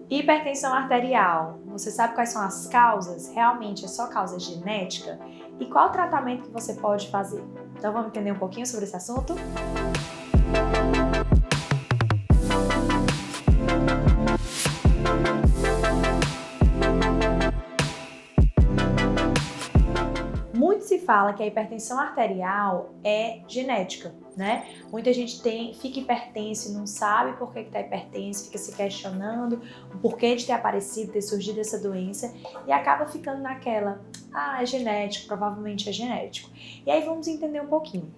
Hipertensão arterial, você sabe quais são as causas? Realmente é só causa genética? E qual o tratamento que você pode fazer? Então vamos entender um pouquinho sobre esse assunto? Muito se fala que a hipertensão arterial é genética, né? Muita gente fica hipertenso e não sabe por que está hipertenso, fica se questionando o porquê de ter aparecido, ter surgido essa doença e acaba ficando naquela, é genético, provavelmente é genético. E aí vamos entender um pouquinho.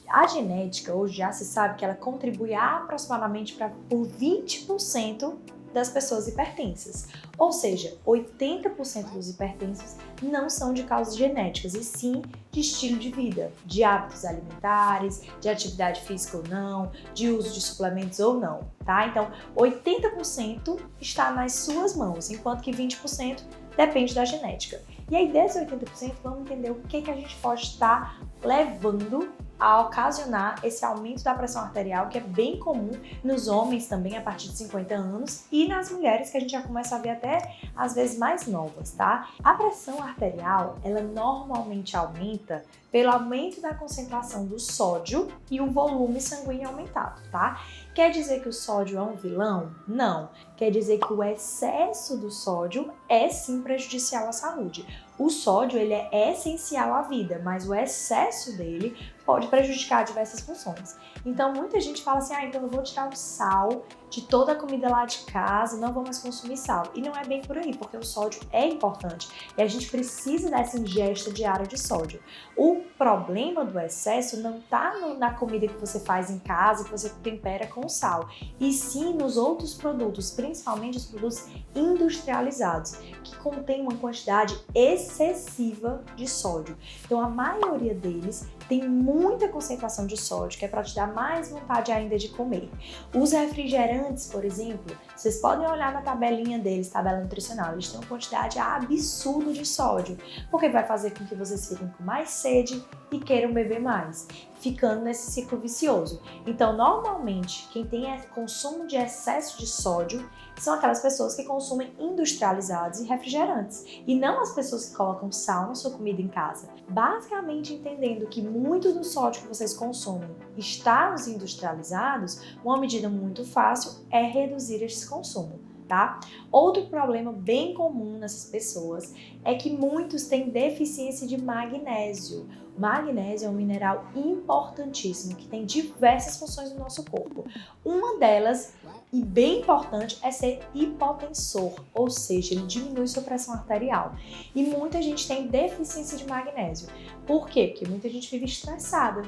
A genética, hoje já se sabe que ela contribui aproximadamente por 20% das pessoas hipertensas. Ou seja, 80% dos hipertensos não são de causas genéticas, e sim de estilo de vida, de hábitos alimentares, de atividade física ou não, de uso de suplementos ou não, tá? Então, 80% está nas suas mãos, enquanto que 20% depende da genética. E aí, desses 80%, vamos entender o que a gente pode estar levando a ocasionar esse aumento da pressão arterial, que é bem comum nos homens também a partir de 50 anos e nas mulheres, que a gente já começa a ver até às vezes mais novas, tá? A pressão arterial, ela normalmente aumenta pelo aumento da concentração do sódio e o volume sanguíneo aumentado, tá? Quer dizer que o sódio é um vilão? Não. Quer dizer que o excesso do sódio é sim prejudicial à saúde. O sódio, ele é essencial à vida, mas o excesso dele pode prejudicar diversas funções. Então, muita gente fala assim, então eu vou tirar o sal de toda a comida lá de casa, não vou mais consumir sal. E não é bem por aí, porque o sódio é importante e a gente precisa dessa ingesta diária de sódio. O problema do excesso não está na comida que você faz em casa, que você tempera com sal, e sim nos outros produtos, principalmente os produtos industrializados, que contêm uma quantidade excessiva de sódio. Então, a maioria deles tem muita concentração de sódio, que é para te dar mais vontade ainda de comer. Os refrigerantes, por exemplo, vocês podem olhar na tabelinha deles, tabela nutricional, eles têm uma quantidade absurda de sódio, porque vai fazer com que vocês fiquem com mais sede e queiram beber mais, ficando nesse ciclo vicioso. Então, normalmente, quem tem consumo de excesso de sódio são aquelas pessoas que consumem industrializados e refrigerantes, e não as pessoas que colocam sal na sua comida em casa. Basicamente, entendendo que muito do sódio que vocês consomem está nos industrializados, uma medida muito fácil é reduzir esse consumo, tá? Outro problema bem comum nessas pessoas é que muitos têm deficiência de magnésio. Magnésio é um mineral importantíssimo que tem diversas funções no nosso corpo. Uma delas, e bem importante, é ser hipotensor, ou seja, ele diminui sua pressão arterial. E muita gente tem deficiência de magnésio. Por quê? Porque muita gente vive estressada.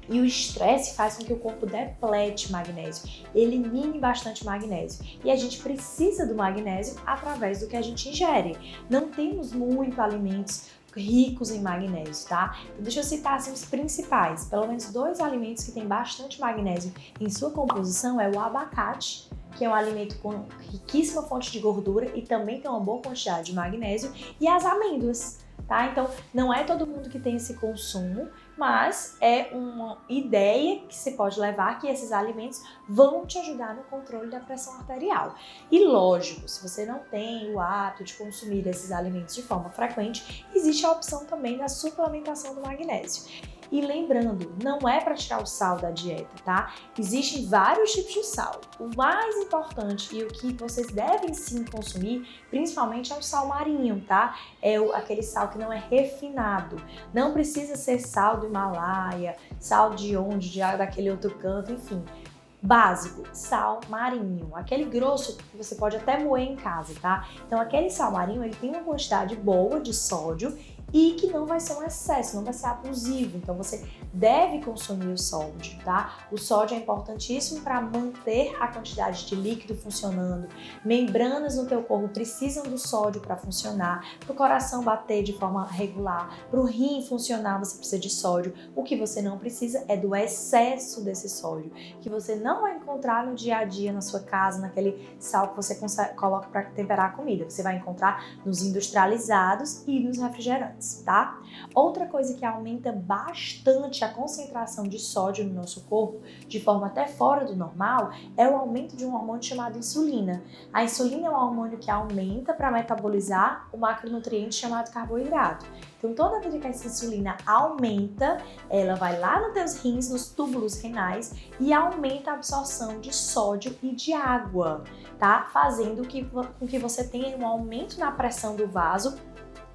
E o estresse faz com que o corpo deplete magnésio, elimine bastante magnésio. E a gente precisa do magnésio através do que a gente ingere. Não temos muito alimentos ricos em magnésio, tá? Então, deixa eu citar assim, os principais. Pelo menos 2 alimentos que têm bastante magnésio em sua composição é o abacate, que é um alimento com riquíssima fonte de gordura e também tem uma boa quantidade de magnésio, e as amêndoas. Tá? Então, não é todo mundo que tem esse consumo, mas é uma ideia que você pode levar que esses alimentos vão te ajudar no controle da pressão arterial. E lógico, se você não tem o hábito de consumir esses alimentos de forma frequente, existe a opção também da suplementação do magnésio. E lembrando, não é para tirar o sal da dieta, tá? Existem vários tipos de sal. O mais importante e o que vocês devem sim consumir, principalmente é o sal marinho, tá? É aquele sal que não é refinado. Não precisa ser sal do Himalaia, sal de onde, daquele outro canto, enfim. Básico, sal marinho, aquele grosso que você pode até moer em casa, tá? Então aquele sal marinho, ele tem uma quantidade boa de sódio e que não vai ser um excesso, não vai ser abusivo. Então você deve consumir o sódio, tá? O sódio é importantíssimo para manter a quantidade de líquido funcionando. Membranas no teu corpo precisam do sódio para funcionar, para o coração bater de forma regular, para o rim funcionar você precisa de sódio. O que você não precisa é do excesso desse sódio, que você não vai encontrar no dia a dia na sua casa, naquele sal que você coloca para temperar a comida. Você vai encontrar nos industrializados e nos refrigerantes. refrigerantes, tá? Outra coisa que aumenta bastante a concentração de sódio no nosso corpo, de forma até fora do normal, é o aumento de um hormônio chamado insulina. A insulina é um hormônio que aumenta para metabolizar o macronutriente chamado carboidrato. Então, toda vez que essa insulina aumenta, ela vai lá nos teus rins, nos túbulos renais, e aumenta a absorção de sódio e de água, tá? Fazendo com que você tenha um aumento na pressão do vaso.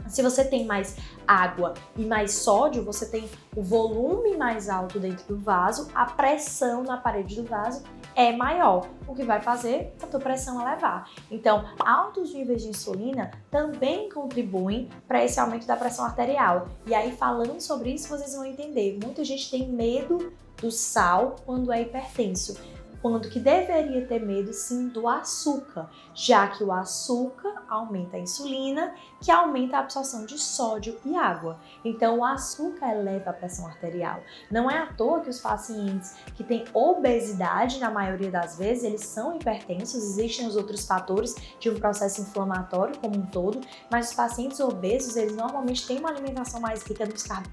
Se você tem mais água e mais sódio, você tem o volume mais alto dentro do vaso, a pressão na parede do vaso é maior, o que vai fazer a tua pressão elevar. Então, altos níveis de insulina também contribuem para esse aumento da pressão arterial. E aí, falando sobre isso, vocês vão entender. Muita gente tem medo do sal quando é hipertenso, quando que deveria ter medo sim do açúcar, já que o açúcar aumenta a insulina, que aumenta a absorção de sódio e água. Então o açúcar eleva a pressão arterial. Não é à toa que os pacientes que têm obesidade, na maioria das vezes, eles são hipertensos, existem os outros fatores de um processo inflamatório como um todo, mas os pacientes obesos, eles normalmente têm uma alimentação mais rica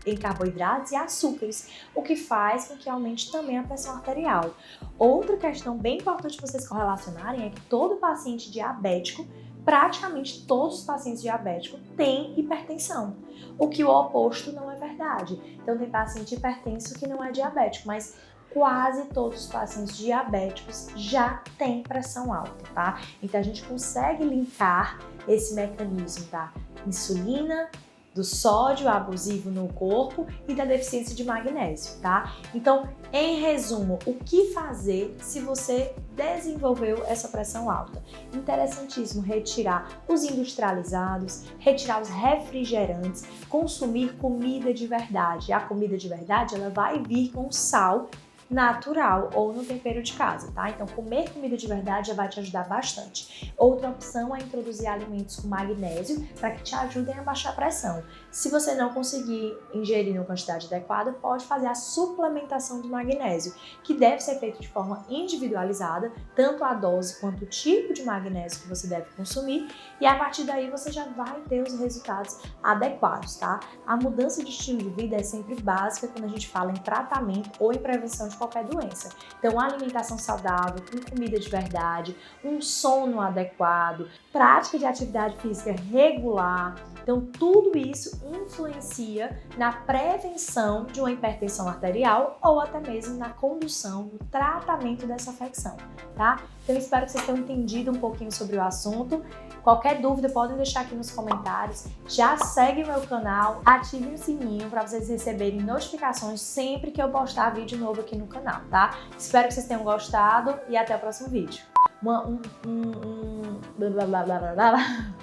em carboidratos e açúcares, o que faz com que aumente também a pressão arterial. Outra questão bem importante vocês correlacionarem é que todo paciente diabético, praticamente todos os pacientes diabéticos têm hipertensão, o que o oposto não é verdade. Então tem paciente hipertenso que não é diabético, mas quase todos os pacientes diabéticos já têm pressão alta, tá? Então a gente consegue linkar esse mecanismo da insulina, do sódio abusivo no corpo e da deficiência de magnésio, tá? Então, em resumo, o que fazer se você desenvolveu essa pressão alta? Interessantíssimo retirar os industrializados, retirar os refrigerantes, consumir comida de verdade. A comida de verdade, ela vai vir com sal natural ou no tempero de casa, tá? Então, comer comida de verdade já vai te ajudar bastante. Outra opção é introduzir alimentos com magnésio para que te ajudem a baixar a pressão. Se você não conseguir ingerir em uma quantidade adequada, pode fazer a suplementação do magnésio, que deve ser feito de forma individualizada, tanto a dose quanto o tipo de magnésio que você deve consumir, e a partir daí você já vai ter os resultados adequados, tá? A mudança de estilo de vida é sempre básica quando a gente fala em tratamento ou em prevenção de qualquer doença. Então, alimentação saudável, com comida de verdade, um sono adequado, prática de atividade física regular. Então, tudo isso influencia na prevenção de uma hipertensão arterial ou até mesmo na condução do tratamento dessa afecção, tá? Então, espero que vocês tenham entendido um pouquinho sobre o assunto. Qualquer dúvida, podem deixar aqui nos comentários. Já segue o meu canal, ative o sininho para vocês receberem notificações sempre que eu postar vídeo novo aqui no canal, tá? Espero que vocês tenham gostado e até o próximo vídeo. Blá, blá, blá, blá, blá.